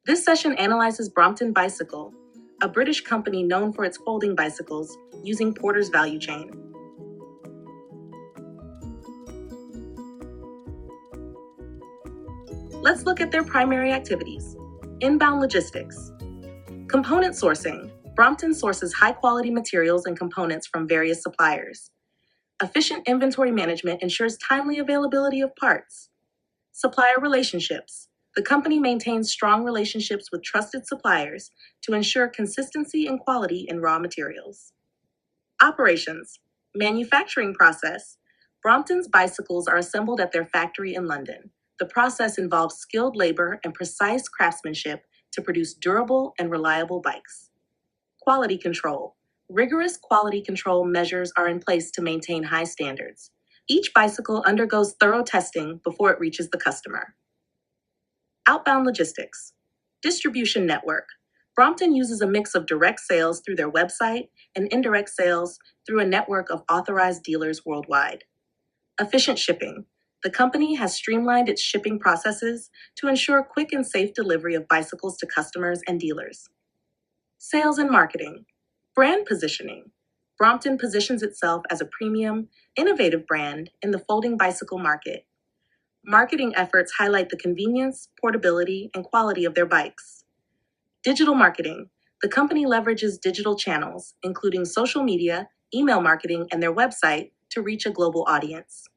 This session analyzes Brompton Bicycle, a British company known for its folding bicycles using Porter's value chain. Let's look at their primary activities. Inbound logistics. Component sourcing. Brompton sources high-quality materials and components from various suppliers. Efficient inventory management ensures timely availability of parts. Supplier relationships. The company maintains strong relationships with trusted suppliers to ensure consistency and quality in raw materials. Operations. Manufacturing process. Brompton's bicycles are assembled at their factory in London. The process involves skilled labor and precise craftsmanship to produce durable and reliable bikes. Quality control. Rigorous quality control measures are in place to maintain high standards. Each bicycle undergoes thorough testing before it reaches the customer. Outbound logistics. Distribution network. Brompton uses a mix of direct sales through their website and indirect sales through a network of authorized dealers worldwide. Efficient shipping. The company has streamlined its shipping processes to ensure quick and safe delivery of bicycles to customers and dealers. Sales and marketing. Brand positioning. Brompton positions itself as a premium, innovative brand in the folding bicycle market. Marketing efforts highlight the convenience, portability, and quality of their bikes. Digital marketing. The company leverages digital channels, including social media, email marketing, and their website to reach a global audience.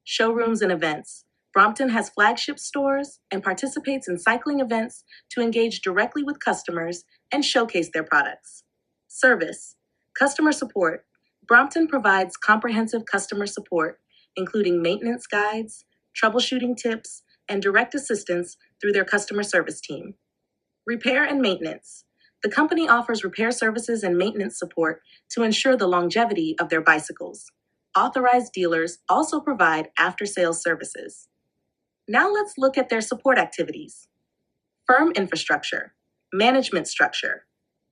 Showrooms and events. Brompton has flagship stores and participates in cycling events to engage directly with customers and showcase their products. Service. Customer support. Brompton provides comprehensive customer support, including maintenance guides, troubleshooting tips, and direct assistance through their customer service team. Repair and maintenance. The company offers repair services and maintenance support to ensure the longevity of their bicycles. Authorized dealers also provide after-sales services. Now let's look at their support activities. Firm infrastructure. Management structure.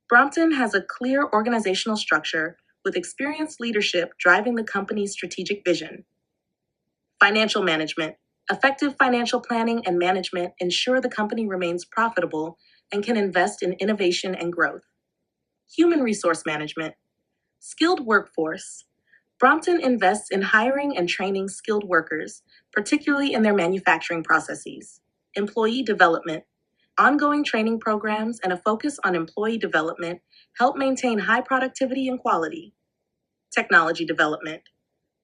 Brompton has a clear organizational structure with experienced leadership driving the company's strategic vision. Financial management. Effective financial planning and management ensure the company remains profitable and can invest in innovation and growth. Human resource management. Skilled workforce. Brompton invests in hiring and training skilled workers, particularly in their manufacturing processes. Employee development. Ongoing training programs and a focus on employee development help maintain high productivity and quality. Technology development.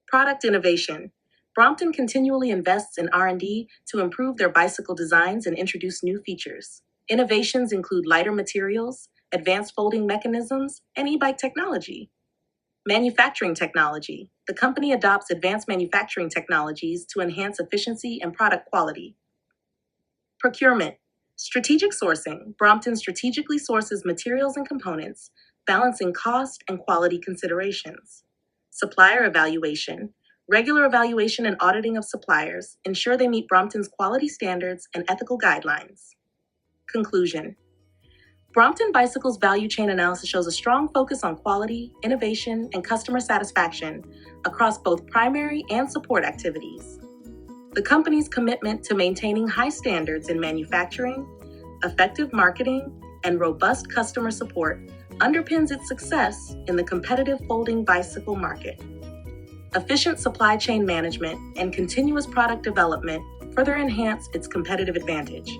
Product innovation. Brompton continually invests in R&D to improve their bicycle designs and introduce new features. Innovations include lighter materials, advanced folding mechanisms, and e-bike technology. Manufacturing technology. The company adopts advanced manufacturing technologies to enhance efficiency and product quality. Procurement. Strategic sourcing. Brompton strategically sources materials and components, balancing cost and quality considerations. Supplier evaluation. Regular evaluation and auditing of suppliers ensure they meet Brompton's quality standards and ethical guidelines. Conclusion. Brompton Bicycle's value chain analysis shows a strong focus on quality, innovation, and customer satisfaction across both primary and support activities. The company's commitment to maintaining high standards in manufacturing, effective marketing, and robust customer support underpins its success in the competitive folding bicycle market. Efficient supply chain management and continuous product development further enhance its competitive advantage.